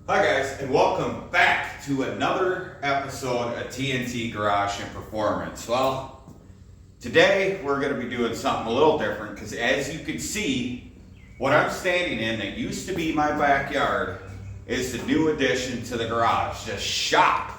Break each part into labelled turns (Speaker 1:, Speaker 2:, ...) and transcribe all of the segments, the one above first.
Speaker 1: Hi guys, and welcome back to another episode of T.N.T. Garage and Performance. Well, today we're going to be doing something a little different because as you can see, what I'm standing in that used to be my backyard is the new addition to the garage, the shop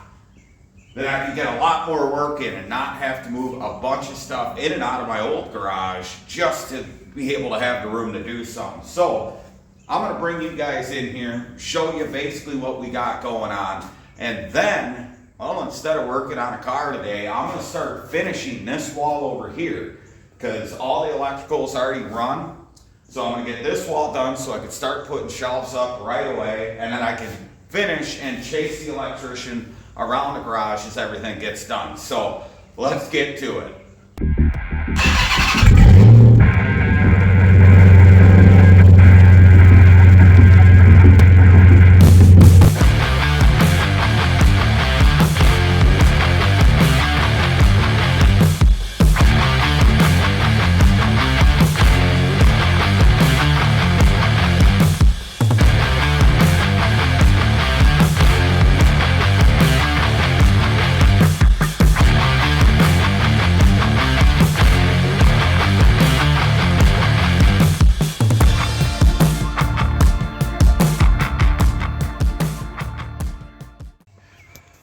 Speaker 1: that I can get a lot more work in and not have to move a bunch of stuff in and out of my old garage just to be able to have the room to do something. So I'm going to bring you guys in here, show you basically what we got going on, and then, well, instead of working on a car today, I'm going to start finishing this wall over here because all the electrical's already run. So I'm going to get this wall done so I can start putting shelves up right away, and then I can finish and chase the electrician around the garage as everything gets done. So let's get to it.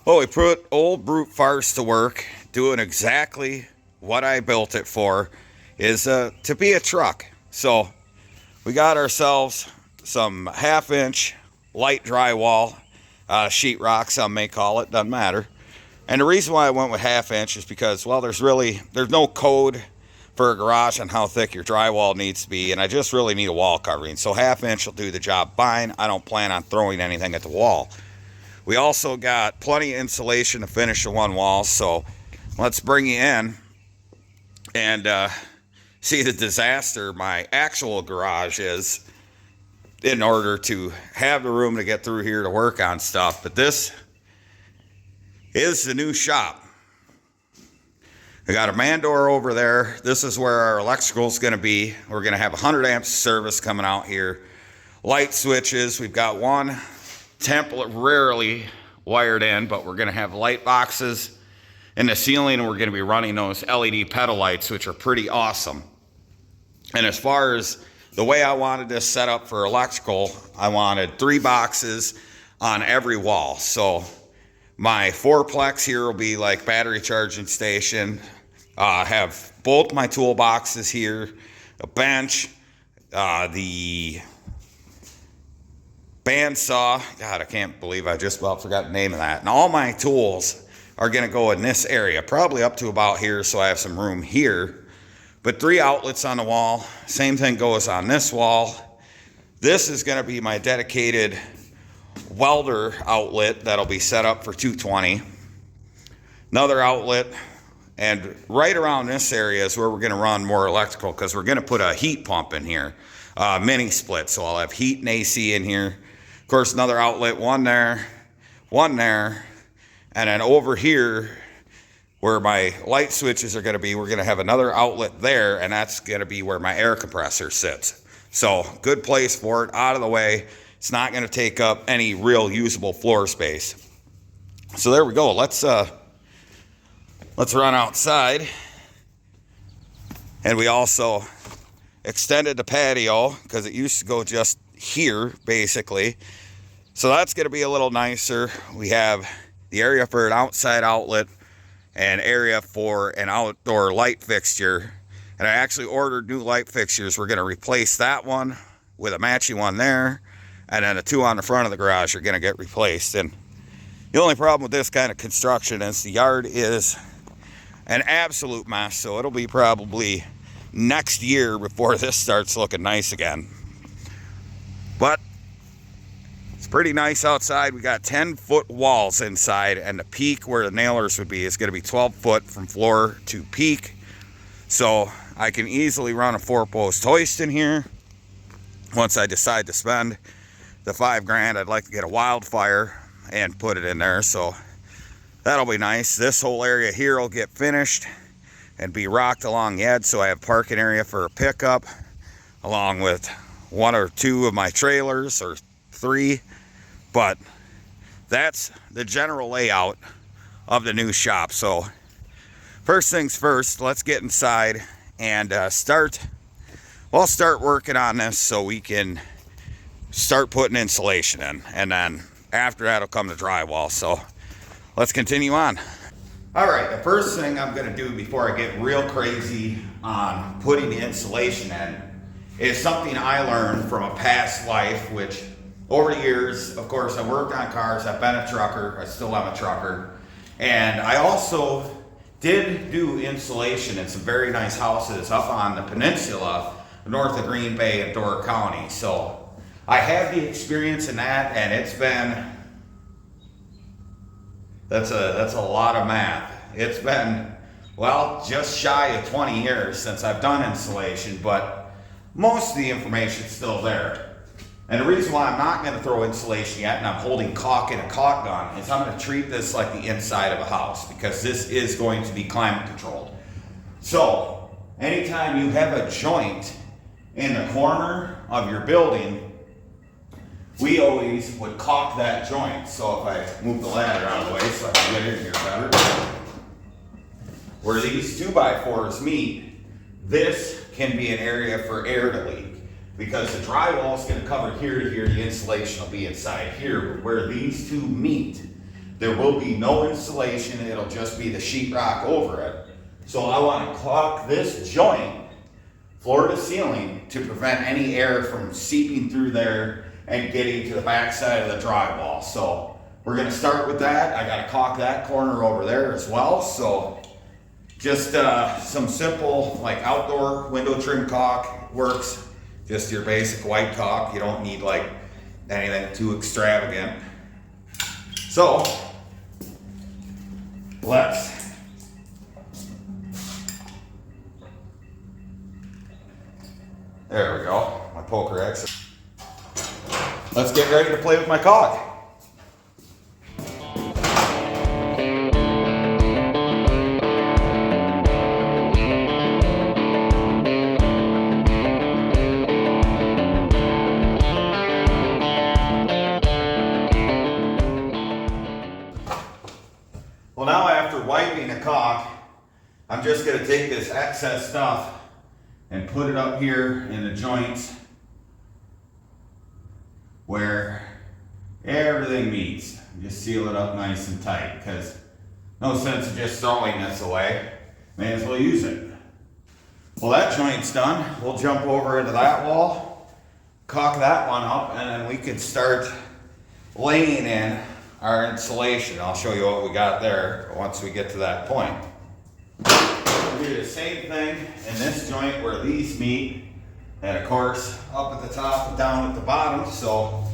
Speaker 1: Well, we put old brute farce to work, doing exactly what I built it for, is to be a truck. So we got ourselves some 1/2-inch light drywall, sheetrock, some may call it, doesn't matter. And the reason why I went with 1/2 inch is because, well, there's no code for a garage on how thick your drywall needs to be, and I just really need a wall covering. So 1/2 inch will do the job fine. I don't plan on throwing anything at the wall. We also got plenty of insulation to finish the one wall, so let's bring you in and see the disaster my actual garage is in order to have the room to get through here to work on stuff. But this is the new shop. We got a man door over there. This is where our electrical is going to be. We're going to have 100 amps of service coming out here. Light switches. We've got one temporarily wired in, but we're going to have light boxes in the ceiling, and we're going to be running those LED pedal lights, which are pretty awesome. And as far as the way I wanted this set up for electrical, I wanted 3 boxes on every wall. So my 4-plex here will be like battery charging station. Have both my toolboxes here, a bench, the bandsaw. God, I can't believe I just about forgot the name of that. And all my tools are going to go in this area, probably up to about here, so I have some room here. But 3 outlets on the wall. Same thing goes on this wall. This is going to be my dedicated welder outlet that'll be set up for 220. Another outlet, and right around this area is where we're going to run more electrical because we're going to put a heat pump in here, mini split. So I'll have heat and AC in here. Of course, another outlet, one there, and then over here where my light switches are going to be, we're going to have another outlet there, and that's going to be where my air compressor sits. So good place for it, out of the way. It's not going to take up any real usable floor space. So there we go. Let's run outside. And we also extended the patio because it used to go just here basically. So that's going to be a little nicer. We have the area for an outside outlet and area for an outdoor light fixture. And I actually ordered new light fixtures. We're going to replace that one with a matching one there. And then the 2 on the front of the garage are going to get replaced. And the only problem with this kind of construction is the yard is an absolute mess. So it'll be probably next year before this starts looking nice again. But it's pretty nice outside. We got 10-foot walls inside, and the peak where the nailers would be is going to be 12 foot from floor to peak. So I can easily run a 4-post hoist in here. Once I decide to spend the $5,000, I'd like to get a wildfire and put it in there. So that'll be nice. This whole area here will get finished and be rocked along the edge, so I have parking area for a pickup along with 1 or 2 of my trailers, or 3. But that's the general layout of the new shop. So first things first, let's get inside and start working on this so we can start putting insulation in, and then after that'll come the drywall. So let's continue on. All right, the first thing I'm going to do before I get real crazy on putting the insulation in is something I learned from a past life, which over the years, of course, I worked on cars, I've been a trucker, I still am a trucker, and I also did do insulation in some very nice houses up on the peninsula north of Green Bay and Door County. So I have the experience in that, and it's been, that's a lot of math. It's been, well, just shy of 20 years since I've done insulation, but most of the information's still there. And the reason why I'm not going to throw insulation yet, and I'm holding caulk in a caulk gun, is I'm going to treat this like the inside of a house, because this is going to be climate controlled. So anytime you have a joint in the corner of your building, we always would caulk that joint. So if I move the ladder out of the way so I can get in here better, where these 2x4s meet, this can be an area for air to leak, because the drywall is going to cover here to here, the insulation will be inside here. But where these two meet, there will be no insulation, it'll just be the sheetrock over it. So I want to caulk this joint floor to ceiling to prevent any air from seeping through there and getting to the back side of the drywall. So we're going to start with that. I got to caulk that corner over there as well. So just some simple like outdoor window trim caulk works. Just your basic white caulk. You don't need like anything too extravagant. So let's there we go, my poker exit. Let's get ready to play with my caulk. Well, now after wiping the caulk, I'm just going to take this excess stuff and put it up here in the joints where everything meets. Just seal it up nice and tight, because no sense of just throwing this away. May as well use it. Well, that joint's done. We'll jump over into that wall, caulk that one up, and then we can start laying in our insulation. I'll show you what we got there once we get to that point. We'll do the same thing in this joint where these meet, and of course up at the top and down at the bottom. So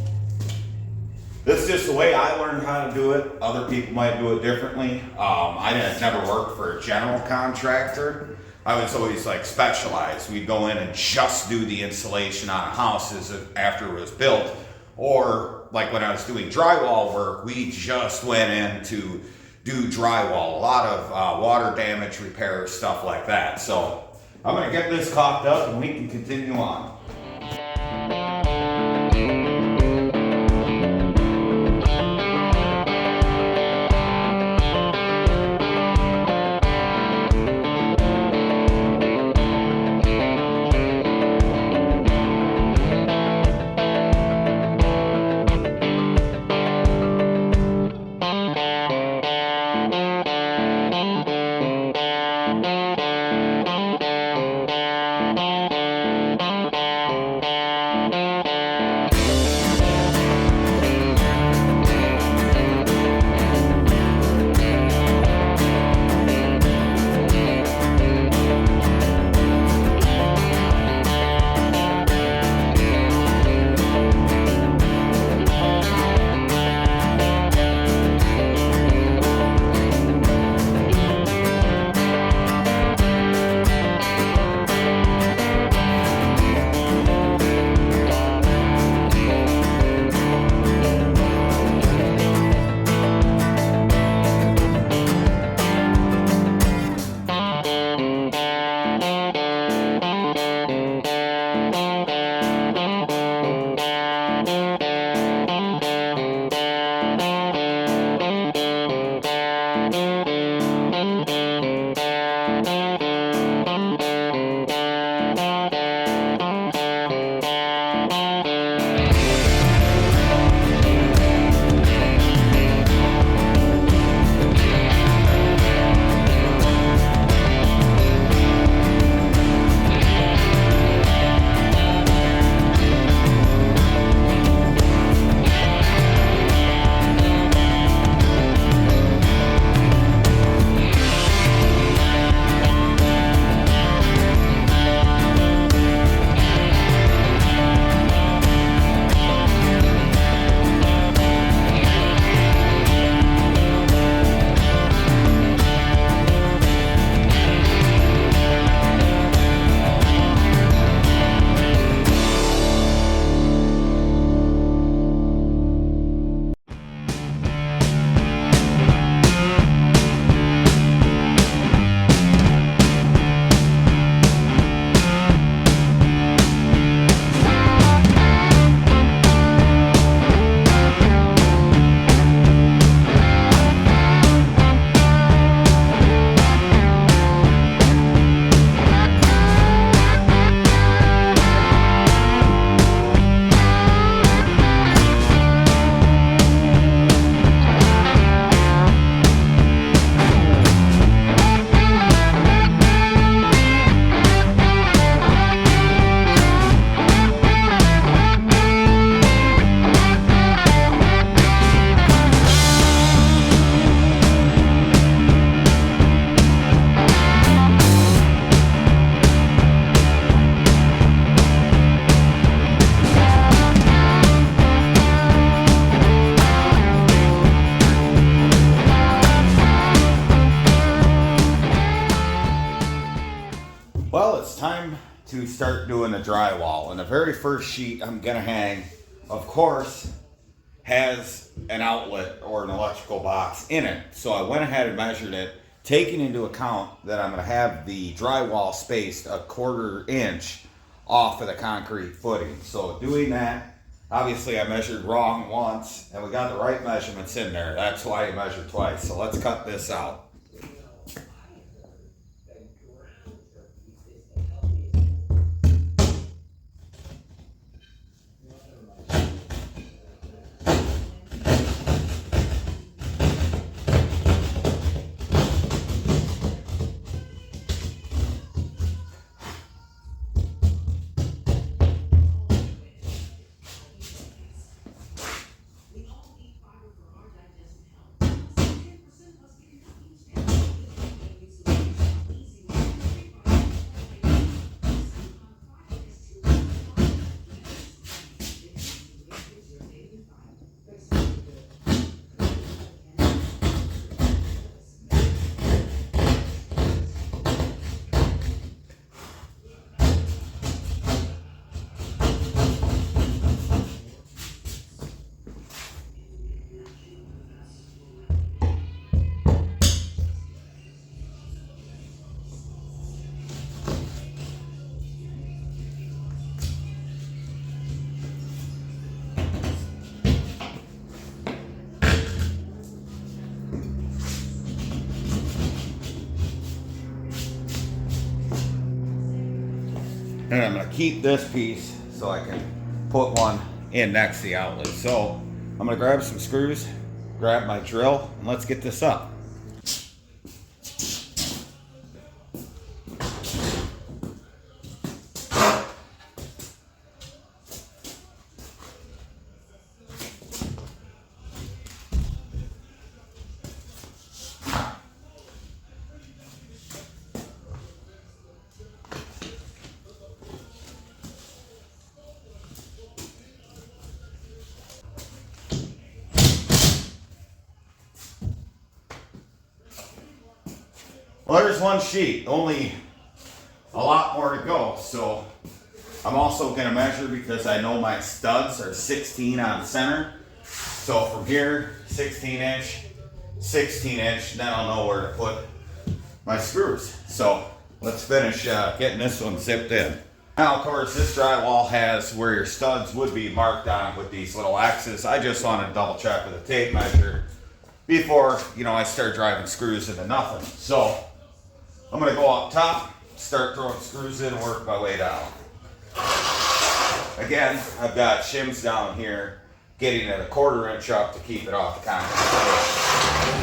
Speaker 1: this is just the way I learned how to do it. Other people might do it differently. I didn't never work for a general contractor. I was always like specialized. We'd go in and just do the insulation on houses after it was built, or like when I was doing drywall work, we just went in to do drywall, a lot of water damage repair, stuff like that. So I'm going to get this caulked up and we can continue on. to start doing the drywall. And the very first sheet I'm gonna hang, of course, has an outlet or an electrical box in it. So I went ahead and measured it, taking into account that I'm gonna have the drywall spaced a 1/4 inch off of the concrete footing. So doing that, obviously I measured wrong once and we got the right measurements in there. That's why I measured twice. So let's cut this out. And I'm gonna keep this piece so I can put one in next to the outlet. So I'm gonna grab some screws, grab my drill, and let's get this up. Well, there's one sheet, only a lot more to go. So I'm also gonna measure because I know my studs are 16 on center. So from here, 16 inch, 16 inch, then I'll know where to put my screws. So let's finish getting this one zipped in. Now, of course, this drywall has where your studs would be marked on with these little X's. I just want to double check with a tape measure before, I start driving screws into nothing. So I'm gonna go up top, start throwing screws in, and work my way down. Again, I've got shims down here, getting it a 1/4 inch up to keep it off the concrete.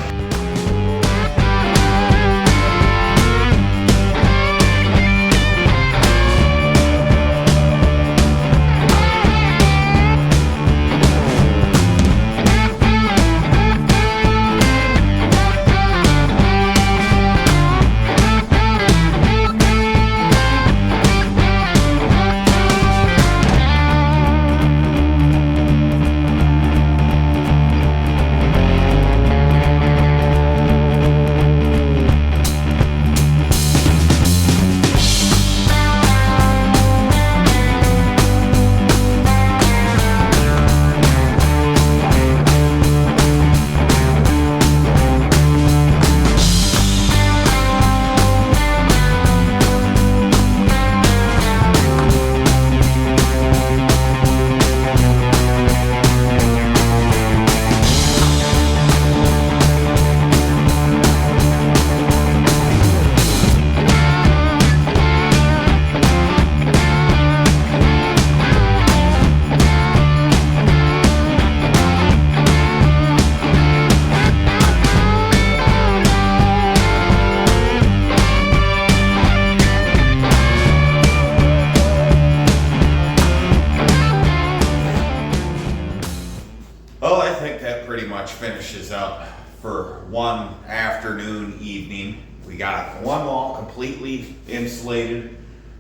Speaker 1: Well, I think that pretty much finishes up for one afternoon, evening. We got one wall completely insulated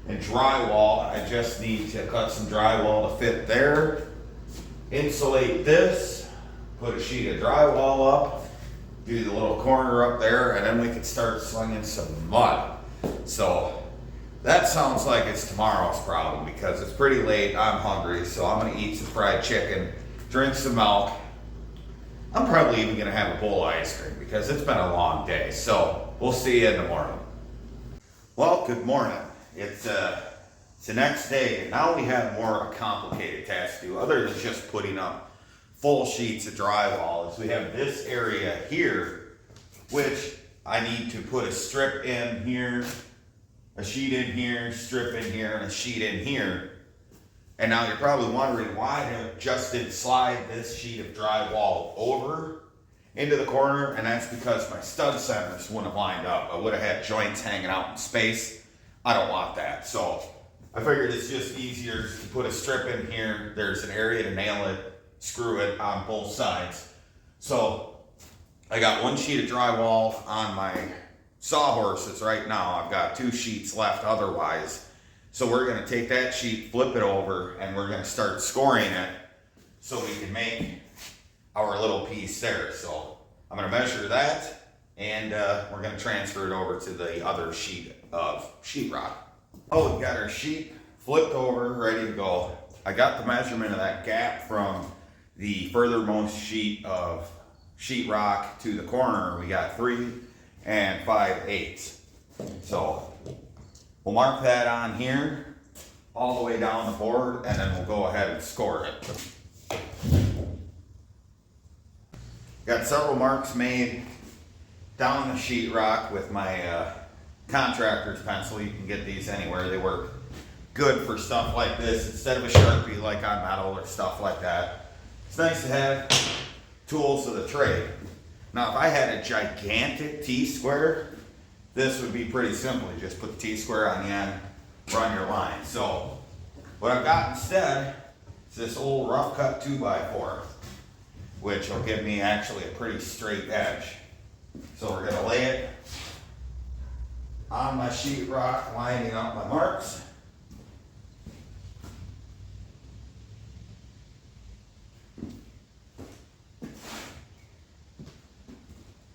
Speaker 1: and drywall. I just need to cut some drywall to fit there, insulate this, put a sheet of drywall up, do the little corner up there, and then we can start slinging some mud. So That sounds like it's tomorrow's problem because it's pretty late. I'm hungry, so I'm gonna eat some fried chicken, drink some milk. I'm probably even gonna have a bowl of ice cream because it's been a long day. So we'll see you in the morning. Well, good morning. It's the next day, and now we have more of a complicated task to do other than just putting up full sheets of drywall. Is we have this area here, which I need to put a strip in here, a sheet in here, strip in here, and a sheet in here. And now you're probably wondering why I just didn't slide this sheet of drywall over into the corner, and that's because my stud centers wouldn't have lined up. I would have had joints hanging out in space. I don't want that. So I figured it's just easier to put a strip in here. There's an area to nail it, screw it on both sides. So I got one sheet of drywall on my sawhorses right now. I've got 2 sheets left otherwise. So we're gonna take that sheet, flip it over, and we're gonna start scoring it so we can make our little piece there. So I'm gonna measure that, and we're gonna transfer it over to the other sheet of sheetrock. Oh, we got our sheet flipped over, ready to go. I got the measurement of that gap from the furthermost sheet of sheetrock to the corner. We got 3 5/8. So we'll mark that on here all the way down the board, and then we'll go ahead and score it. Got several marks made down the sheetrock with my contractor's pencil. You can get these anywhere. They work good for stuff like this instead of a Sharpie like on metal or stuff like that. It's nice to have tools of the trade. Now, if I had a gigantic T-square, this would be pretty simple. You just put the T-square on the end, run your line. So what I've got instead is this old rough cut 2x4, which will give me actually a pretty straight edge. So we're gonna lay it on my sheetrock, lining up my marks.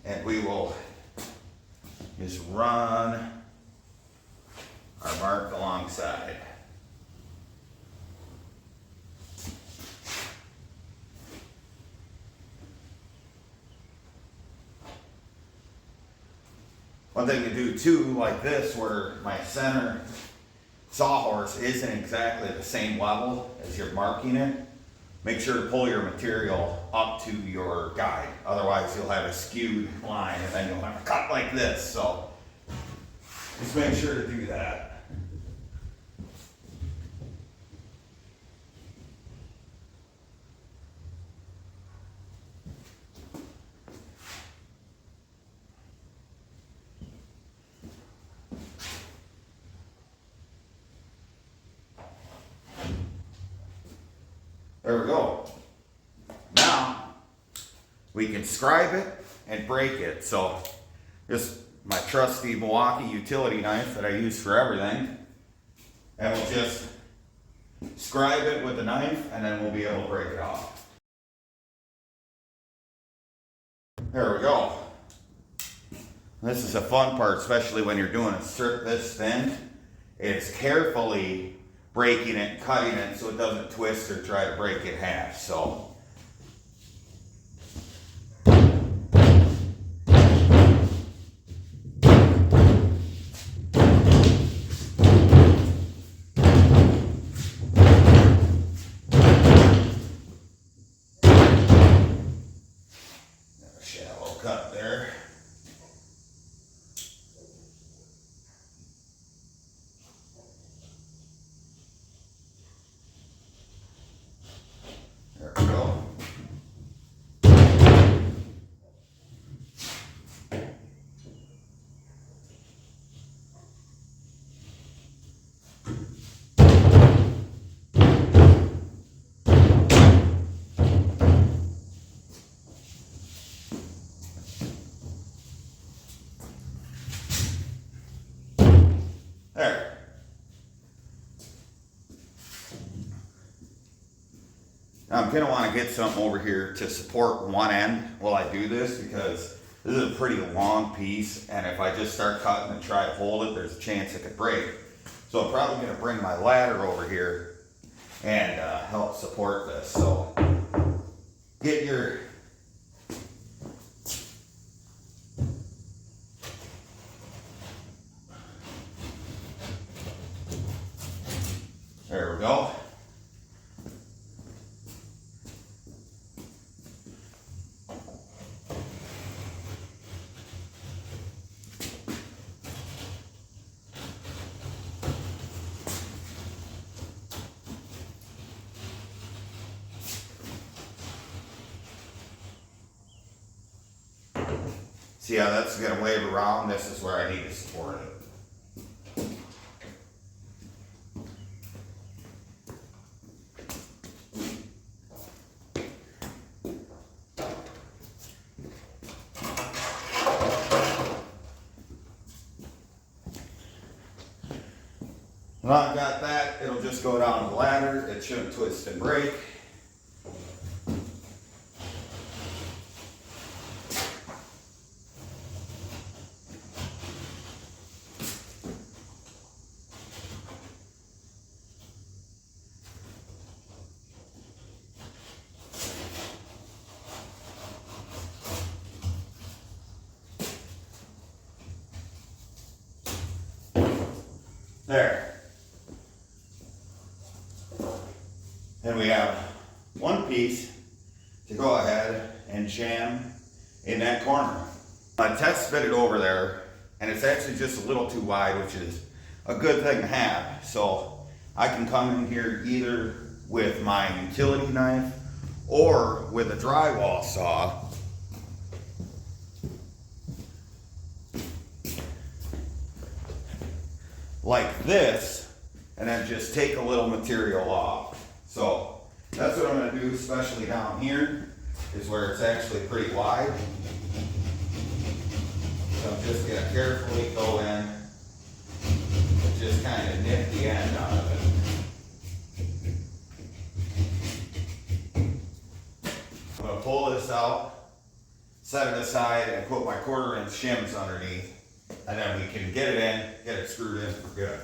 Speaker 1: And we will just run our mark alongside. One thing to do too, like this, where my center sawhorse isn't exactly the same level as you're marking it, make sure to pull your material up to your guide. Otherwise you'll have a skewed line and then you'll have a cut like this. So just make sure to do that. There we go. Now we can scribe it and break it. So just my trusty Milwaukee utility knife that I use for everything, and we'll just scribe it with the knife, and then we'll be able to break it off. There we go. This is a fun part, especially when you're doing a strip this thin. It's carefully breaking it and cutting it so it doesn't twist or try to break it in half. So a shallow cut there. There we go. There. Now I'm going to want to get something over here to support one end while I do this, because this is a pretty long piece, and if I just start cutting and try to hold it, there's a chance it could break. So I'm probably going to bring my ladder over here and help support this. So get your there we go. See how that's going to wave around? This is where I need to support it. When I've got that, it'll just go down the ladder. It shouldn't twist and break. There. And we have one piece to go ahead and jam in that corner. I test fit it over there, and it's actually just a little too wide, which is a good thing to have. So I can come in here either with my utility knife or with a drywall saw. Like this, and then just take a little material off. So that's what I'm going to do, especially down here, is where it's actually pretty wide. So I'm just going to carefully go in and just kind of nip the end out of it. I'm going to pull this out, set it aside, and put my 1/4 inch shims underneath. And then we can get it in, get it screwed in for good.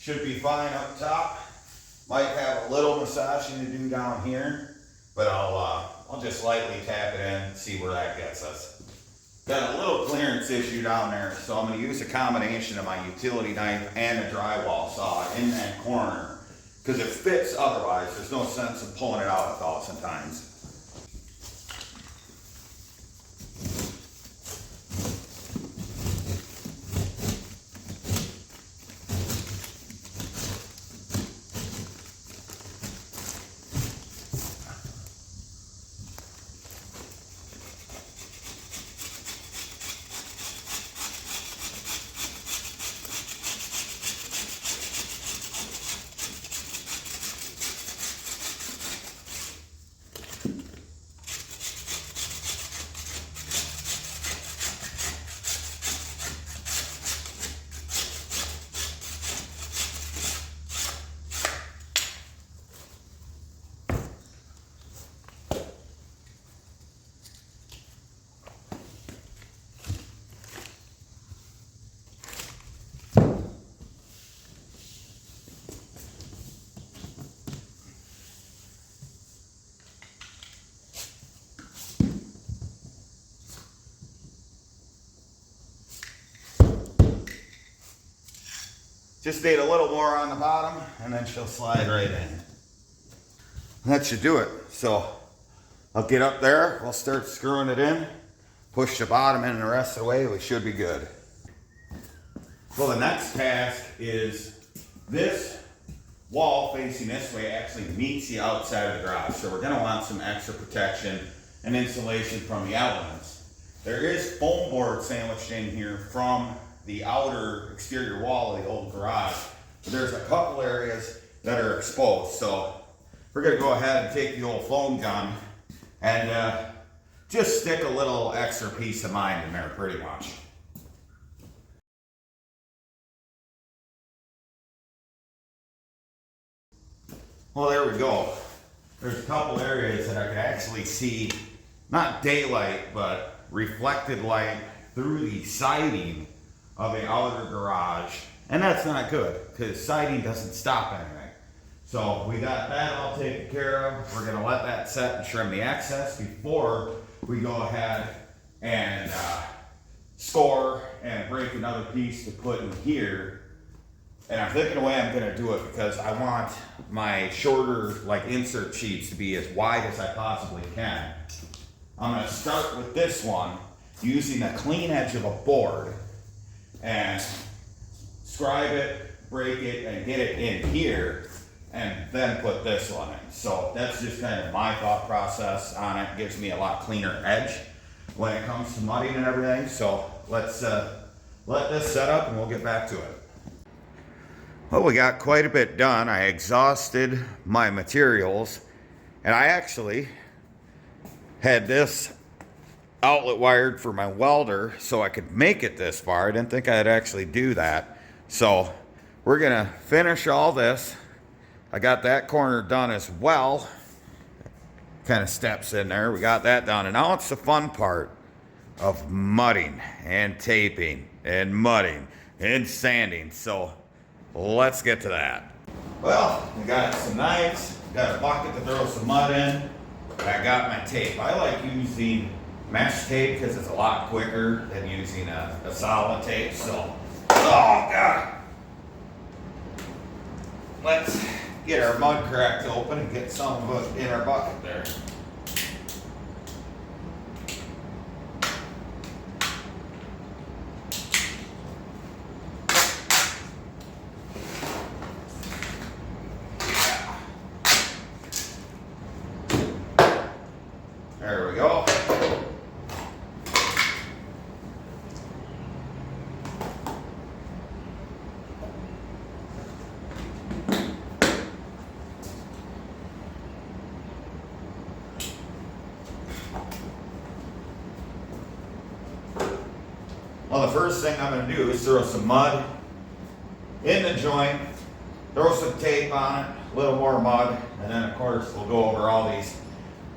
Speaker 1: Should be fine up top. Might have a little massaging to do down here, but I'll just lightly tap it in and see where that gets us. Got a little clearance issue down there, so I'm going to use a combination of my utility knife and a drywall saw in that corner, because it fits otherwise. There's no sense in pulling it out 1,000 times. Just need a little more on the bottom, and then she'll slide right in. That should do it. So I'll get up there, we'll start screwing it in, push the bottom in the rest of the way, we should be good. Well, the next task is this wall facing this way actually meets the outside of the garage. So we're gonna want some extra protection and insulation from the elements. There is foam board sandwiched in here from the outer exterior wall of the old garage. But there's a couple areas that are exposed. So we're gonna go ahead and take the old foam gun and just stick a little extra piece of mind in there pretty much. Well, there we go. There's a couple areas that I could actually see, not daylight, but reflected light through the siding of the outer garage. And that's not good, because siding doesn't stop anything. So we got that all taken care of. We're gonna let that set and trim the excess before we go ahead and score and break another piece to put in here. And I'm thinking the way I'm gonna do it, because I want my shorter like insert sheets to be as wide as I possibly can. I'm gonna start with this one using a clean edge of a board and scribe it, break it, and get it in here, and then put this one in. So that's just kind of my thought process on it. Gives me a lot cleaner edge when it comes to mudding and everything. So let's let this set up and we'll get back to it. Well, we got quite a bit done. I exhausted my materials, and I actually had this outlet wired for my welder so I could make it this far. I didn't think I'd actually do that. So we're gonna finish all this. I got that corner done as well. Kind of steps in there. We got that done. And now it's the fun part of mudding and taping and mudding and sanding. So let's get to that. Well, we got some knives, got a bucket to throw some mud in. I got my tape. I like using mesh tape because it's a lot quicker than using a solid tape. So, oh God. Let's get our mud cracked open and get some of it in our bucket there. There we go. Well, the first thing I'm going to do is throw some mud in the joint, throw some tape on it, a little more mud, and then of course we'll go over all these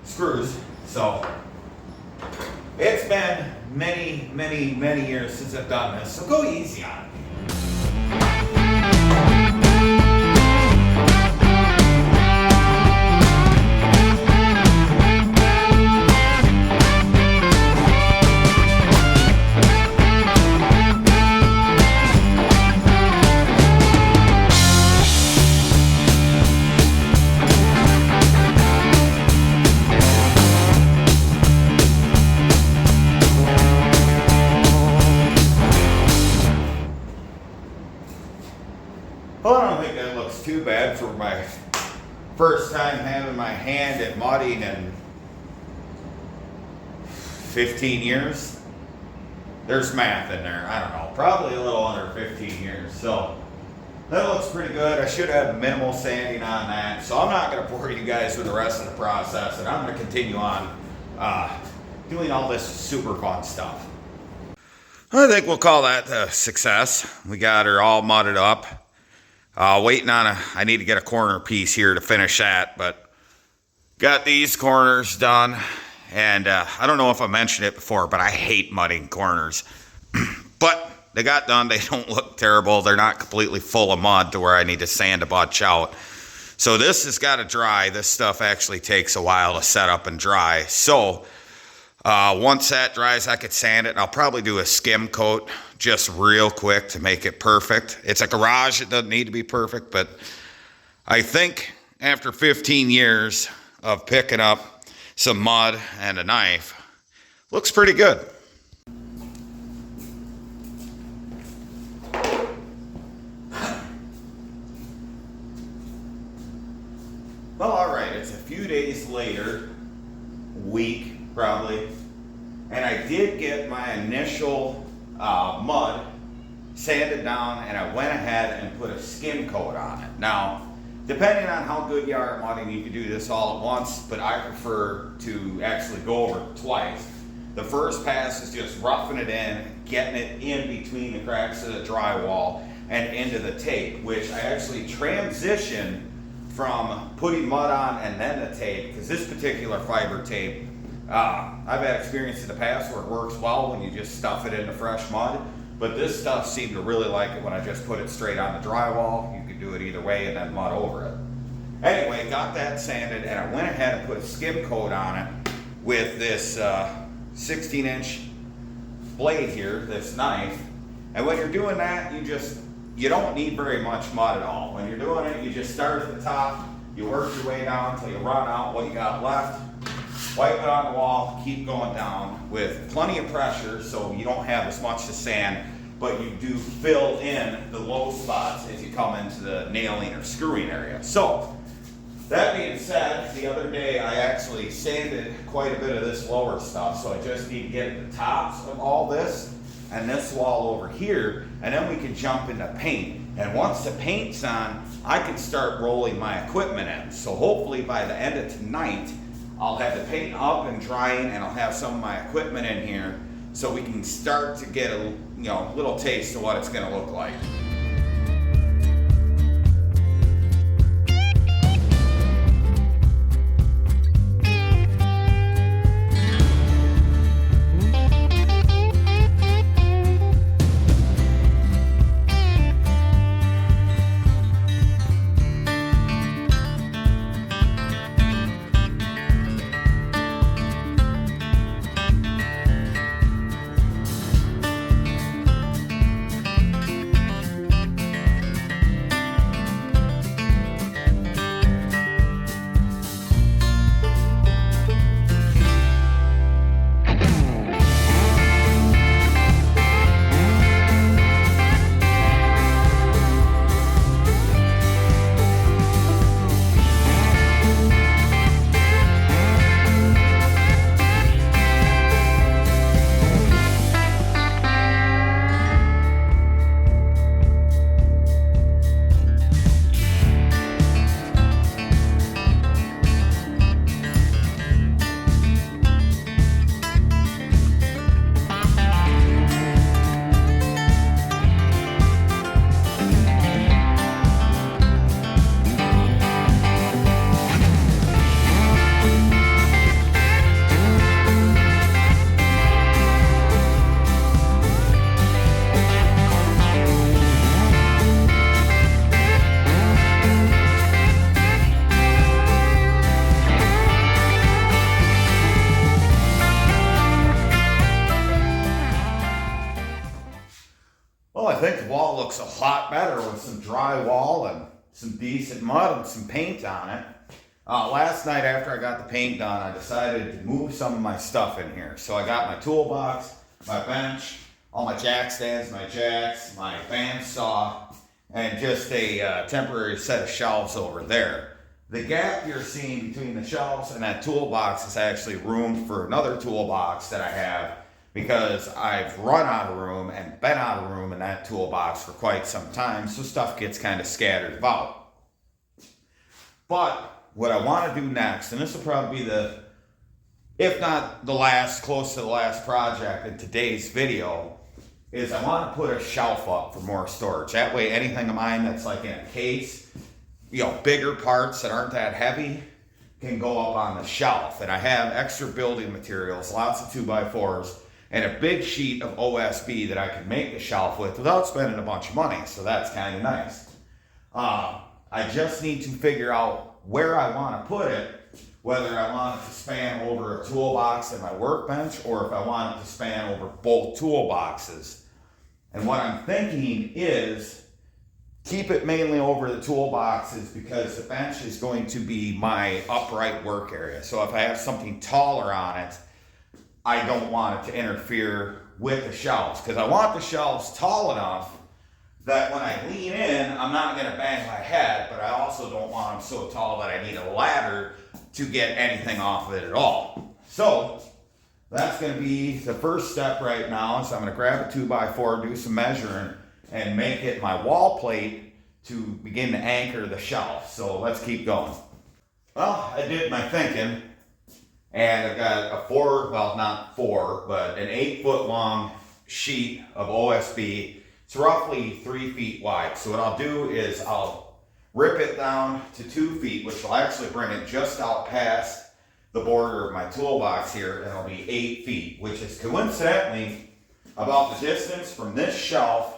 Speaker 1: screws. So it's been many years since I've done this, so go easy on it. Well, I don't think that looks too bad for my first time having my hand at mudding in 15 years. There's math in there, I don't know, probably a little under 15 years. So that looks pretty good. I should have minimal sanding on that. So I'm not going to bore you guys with the rest of the process, and I'm going to continue on doing all this super fun stuff. I think we'll call that a success. We got her all mudded up. Waiting on I need to get a corner piece here to finish that, but got these corners done. And I don't know if I mentioned it before, but I hate mudding corners. But they got done. They don't look terrible. They're not completely full of mud to where I need to sand a bunch out. So this has got to dry. This stuff actually takes a while to set up and dry. So once that dries, I could sand it. And I'll probably do a skim coat just real quick to make it perfect. It's a garage. It doesn't need to be perfect, but I think after 15 years of picking up some mud and a knife, looks pretty good. Well, all right, it's a few days later, week probably, and I did get my initial mud sanded down, and I went ahead and put a skim coat on it. Now, depending on how good you are at mudding, you can do this all at once, but I prefer to actually go over it twice. The first pass is just roughing it in, getting it in between the cracks of the drywall and into the tape, which I actually transition from putting mud on and then the tape, because this particular fiber tape, I've had experience in the past where it works well when you just stuff it into fresh mud, but this stuff seemed to really like it when I just put it straight on the drywall. You could do it either way and then mud over it. Anyway, got that sanded, and I went ahead and put a skim coat on it with this 16-inch blade here, this knife. And when you're doing that, you don't need very much mud at all. When you're doing it, you just start at the top, you work your way down until you run out what you got left, wipe it on the wall, keep going down with plenty of pressure so you don't have as much to sand, but you do fill in the low spots as you come into the nailing or screwing area. So, that being said, the other day I actually sanded quite a bit of this lower stuff, so I just need to get at the tops of all this and this wall over here, and then we can jump into paint. And once the paint's on, I can start rolling my equipment in. So hopefully by the end of tonight, I'll have the paint up and drying, and I'll have some of my equipment in here so we can start to get a little taste of what it's gonna look like. Well, I think the wall looks a lot better with some drywall and some decent mud and some paint on it. Last night after I got the paint done, I decided to move some of my stuff in here. So I got my toolbox, my bench, all my jack stands, my jacks, my bandsaw, and just a temporary set of shelves over there. The gap you're seeing between the shelves and that toolbox is actually room for another toolbox that I have, because I've run out of room and been out of room in that toolbox for quite some time, so stuff gets kind of scattered about. But what I want to do next, and this will probably be if not the last, close to the last project in today's video, is I want to put a shelf up for more storage. That way anything of mine that's like in a case, bigger parts that aren't that heavy, can go up on the shelf. And I have extra building materials, lots of 2x4s, and a big sheet of OSB that I can make the shelf with without spending a bunch of money, so that's kind of nice. I just need to figure out where I want to put it, whether I want it to span over a toolbox and my workbench, or if I want it to span over both toolboxes. And what I'm thinking is keep it mainly over the toolboxes, because the bench is going to be my upright work area. So if I have something taller on it, I don't want it to interfere with the shelves, because I want the shelves tall enough that when I lean in, I'm not going to bang my head, but I also don't want them so tall that I need a ladder to get anything off of it at all. So that's going to be the first step right now. So I'm going to grab a 2x4, do some measuring, and make it my wall plate to begin to anchor the shelf. So let's keep going. Well, I did my thinking, and I've got an 8-foot long sheet of OSB. It's roughly 3 feet wide. So what I'll do is I'll rip it down to 2 feet, which will actually bring it just out past the border of my toolbox here, and it'll be 8 feet, which is coincidentally about the distance from this shelf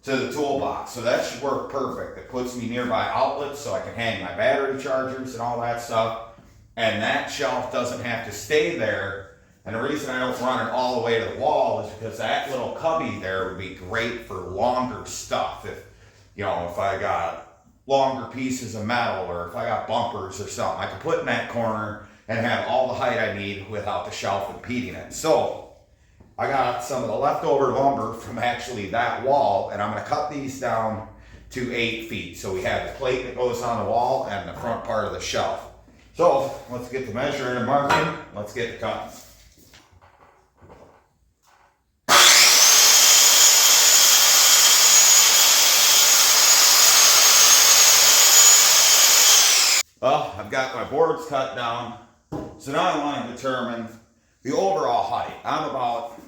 Speaker 1: to the toolbox. So that should work perfect. It puts me nearby outlets so I can hang my battery chargers and all that stuff. And that shelf doesn't have to stay there. And the reason I don't run it all the way to the wall is because that little cubby there would be great for longer stuff. If I got longer pieces of metal, or if I got bumpers or something, I can put in that corner and have all the height I need without the shelf impeding it. So I got some of the leftover lumber from actually that wall, and I'm going to cut these down to 8 feet. So we have the plate that goes on the wall and the front part of the shelf. So let's get the measuring and marking. Let's get the cutting. Well, I've got my boards cut down. So now I want to determine the overall height. I'm about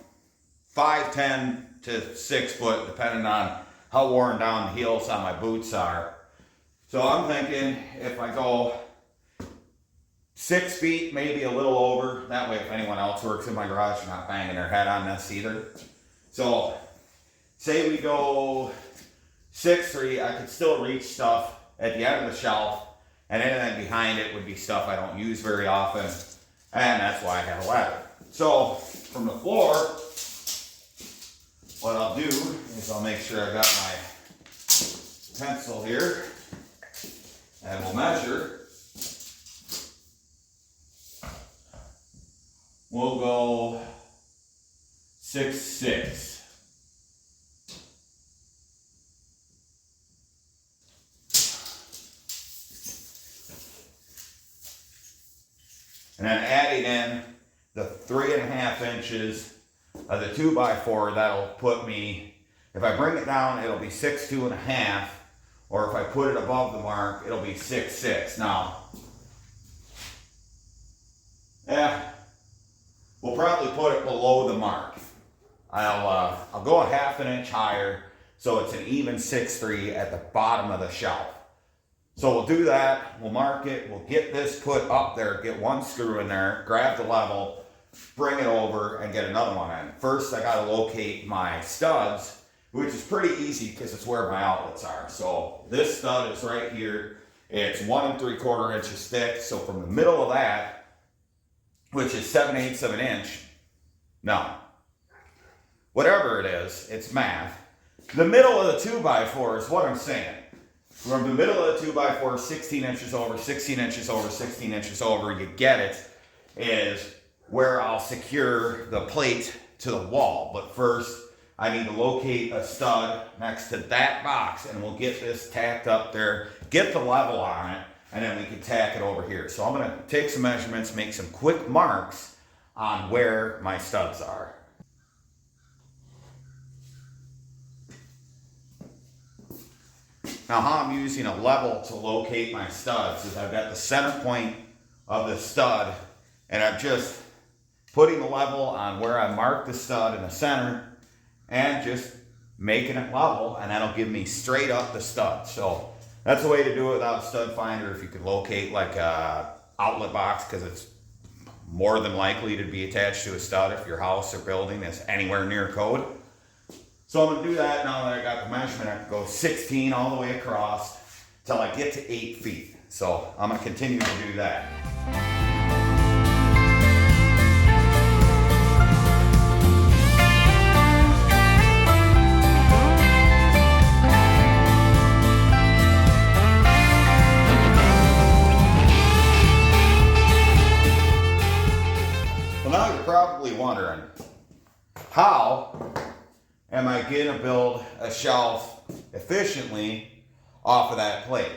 Speaker 1: 5'10" to 6 foot, depending on how worn down the heels on my boots are. So I'm thinking if I go 6 feet, maybe a little over, that way if anyone else works in my garage, they're not banging their head on this either. So say we go 6'3", I could still reach stuff at the end of the shelf, and anything behind it would be stuff I don't use very often, and that's why I have a ladder. So from the floor, what I'll do is I'll make sure I got my pencil here, and we'll measure. We'll go 6'6". And then adding in the 3.5 inches of the 2x4, that'll put me, if I bring it down, it'll be 6'2½", or if I put it above the mark, it'll be 6'6". Now, we'll probably put it below the mark. I'll go 1/2 inch higher, so it's an even 6'3" at the bottom of the shelf. So we'll do that, we'll mark it, we'll get this put up there, get one screw in there, grab the level, bring it over, and get another one in. First, I gotta locate my studs, which is pretty easy because it's where my outlets are. So this stud is right here. It's 1 3/4 inches thick. So from the middle of that, which is 7/8 of an inch, no, whatever it is, it's math. The middle of the 2x4 is what I'm saying. From the middle of the 2x4, 16 inches over, 16 inches over, 16 inches over, you get it, is where I'll secure the plate to the wall. But first, I need to locate a stud next to that box, and we'll get this tacked up there, get the level on it, and then we can tack it over here. So I'm going to take some measurements, make some quick marks on where my studs are. Now, how I'm using a level to locate my studs is I've got the center point of the stud, and I'm just putting the level on where I mark the stud in the center and just making it level, and that'll give me straight up the stud. So that's the way to do it without a stud finder. If you could locate like a outlet box, because it's more than likely to be attached to a stud if your house or building is anywhere near code. So I'm going to do that now that I got the measurement. I can go 16 all the way across till I get to 8 feet. So I'm going to continue to do that. Well, now you're probably wondering, how am I going to build a shelf efficiently off of that plate?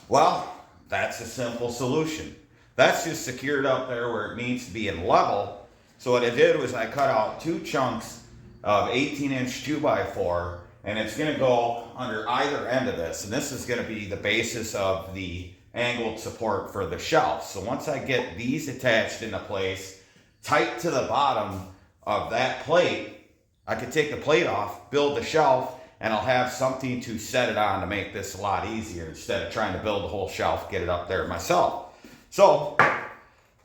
Speaker 1: Well, that's a simple solution. That's just secured up there where it needs to be in level. So what I did was I cut out 2 chunks of 18-inch 2x4, and it's going to go under either end of this. And this is going to be the basis of the angled support for the shelf. So once I get these attached into place, tight to the bottom of that plate, I could take the plate off, build the shelf, and I'll have something to set it on to make this a lot easier instead of trying to build the whole shelf, get it up there myself. So I'm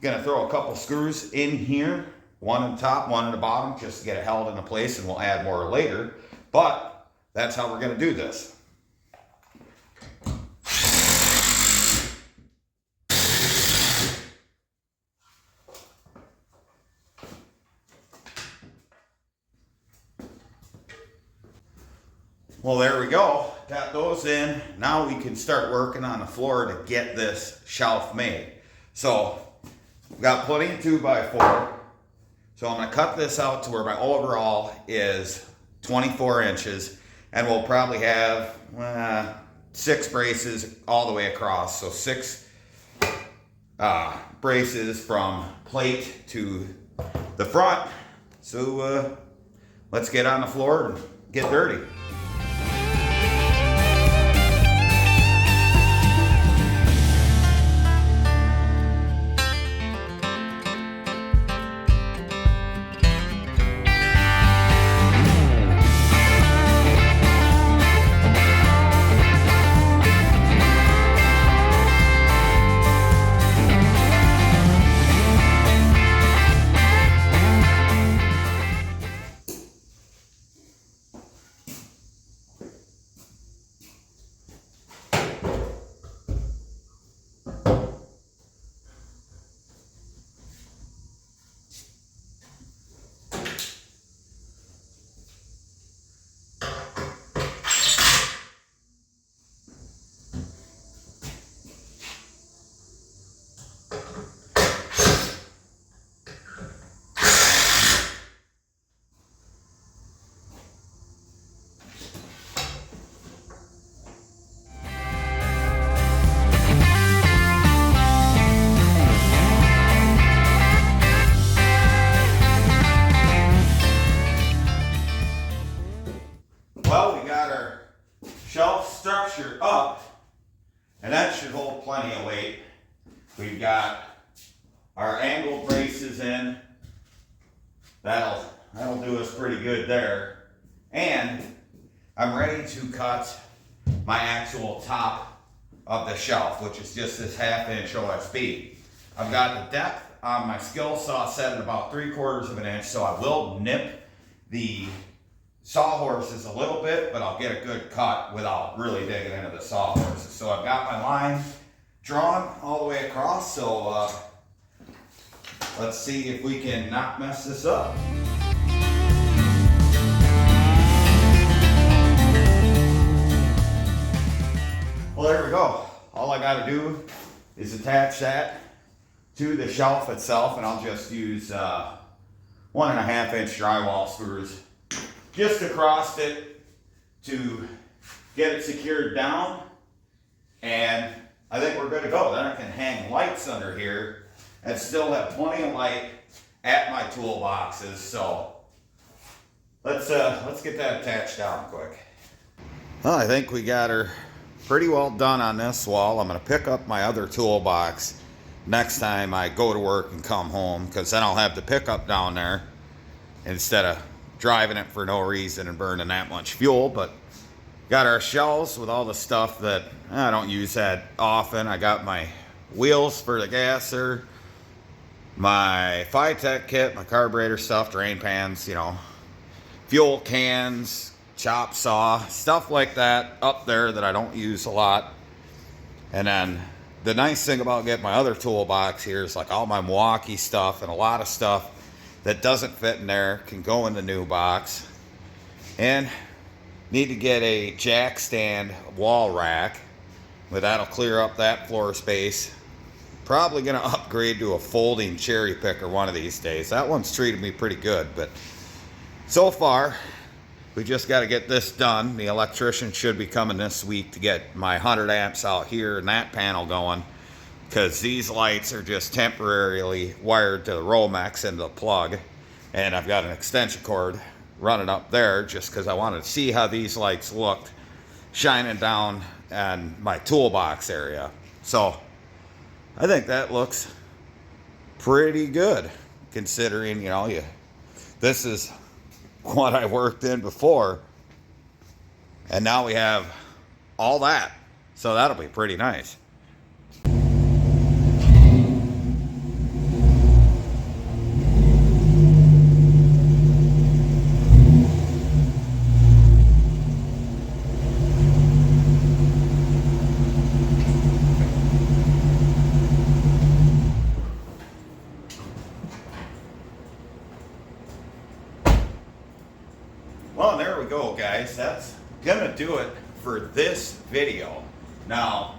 Speaker 1: gonna throw a couple screws in here, one on top, one on the bottom, just to get it held into place, and we'll add more later. But that's how we're gonna do this. Well, there we go. Got those in. Now we can start working on the floor to get this shelf made. So we've got plenty of 2x4. So I'm gonna cut this out to where my overall is 24 inches, and we'll probably have 6 braces all the way across. So 6 braces from plate to the front. So let's get on the floor and get dirty. Well, we got our shelf structure up, and that should hold plenty of weight. We've got our angled braces in. That'll do us pretty good there. And I'm ready to cut my actual top of the shelf, which is just this 1/2 inch OSB. I've got the depth on my skill saw set at about 3/4 of an inch, so I will nip the sawhorses a little bit, but I'll get a good cut without really digging into the sawhorses. So I've got my line drawn all the way across, so let's see if we can not mess this up. Well, there we go. All I got to do is attach that to the shelf itself, and I'll just use 1.5 inch drywall screws just across it to get it secured down, and I think we're good to go. Then I can hang lights under here and still have plenty of light at my toolboxes. So let's get that attached down quick. Well, I think we got her pretty well done on this wall. I'm gonna pick up my other toolbox next time I go to work and come home, because then I'll have the pickup down there instead of driving it for no reason and burning that much fuel. But got our shelves with all the stuff that I don't use that often. I got my wheels for the gasser, my Phytech kit, my carburetor stuff, drain pans, you know, fuel cans, chop saw, stuff like that up there that I don't use a lot. And then the nice thing about getting my other toolbox here is like all my Milwaukee stuff and a lot of stuff that doesn't fit in there can go in the new box. And need to get a jack stand wall rack, but that'll clear up that floor space. Probably gonna upgrade to a folding cherry picker one of these days. That one's treated me pretty good, but so far we just got to get this done. The electrician should be coming this week to get my 100 amps out here and that panel going, because these lights are just temporarily wired to the Romex and the plug, and I've got an extension cord running up there just because I wanted to see how these lights looked shining down on my toolbox area. So I think that looks pretty good, considering, you know, this is what I worked in before. And now we have all that. So that'll be pretty nice. Well, there we go, guys. That's gonna do it for this video. Now,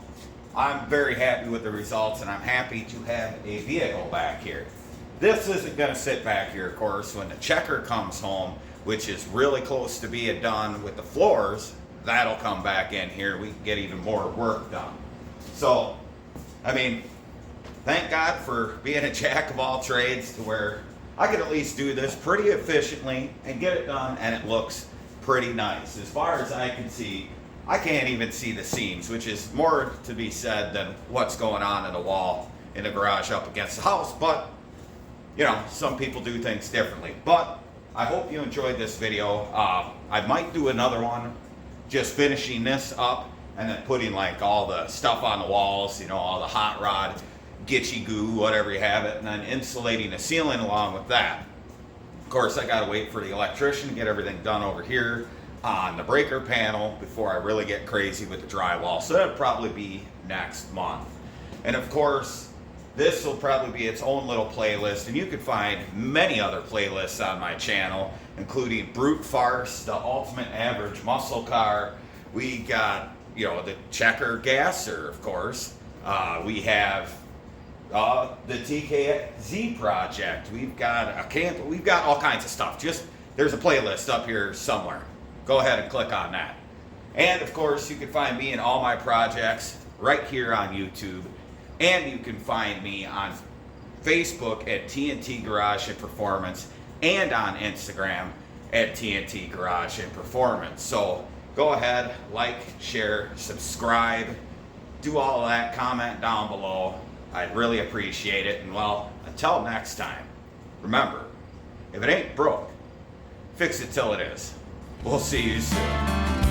Speaker 1: I'm very happy with the results, and I'm happy to have a vehicle back here. This isn't gonna sit back here, of course. When the checker comes home, which is really close to being done with the floors, that'll come back in here. We can get even more work done. So, I mean, thank God for being a jack of all trades to where I can at least do this pretty efficiently and get it done, and it looks pretty nice. As far as I can see, I can't even see the seams, which is more to be said than what's going on in the wall in the garage up against the house. But, you know, some people do things differently. But I hope you enjoyed this video. I might do another one just finishing this up and then putting like all the stuff on the walls, you know, all the hot rod, gitchy goo, whatever you have it, and then insulating the ceiling along with that. Of course, I gotta wait for the electrician to get everything done over here on the breaker panel before I really get crazy with the drywall. So that'll probably be next month. And of course, this will probably be its own little playlist, and you can find many other playlists on my channel, including Brute Farce, the Ultimate Average Muscle Car. We got, you know, the Checker Gasser, of course. We have the TKZ project. We've got a camp. We've got all kinds of stuff. Just there's a playlist up here somewhere. Go ahead and click on that. And of course, you can find me in all my projects right here on YouTube, and you can find me on Facebook at T.N.T Garage and Performance, and on Instagram at T.N.T Garage and Performance. So go ahead, like, share, subscribe, do all of that. Comment down below. I'd really appreciate it. And well, until next time, remember, if it ain't broke, fix it till it is. We'll see you soon.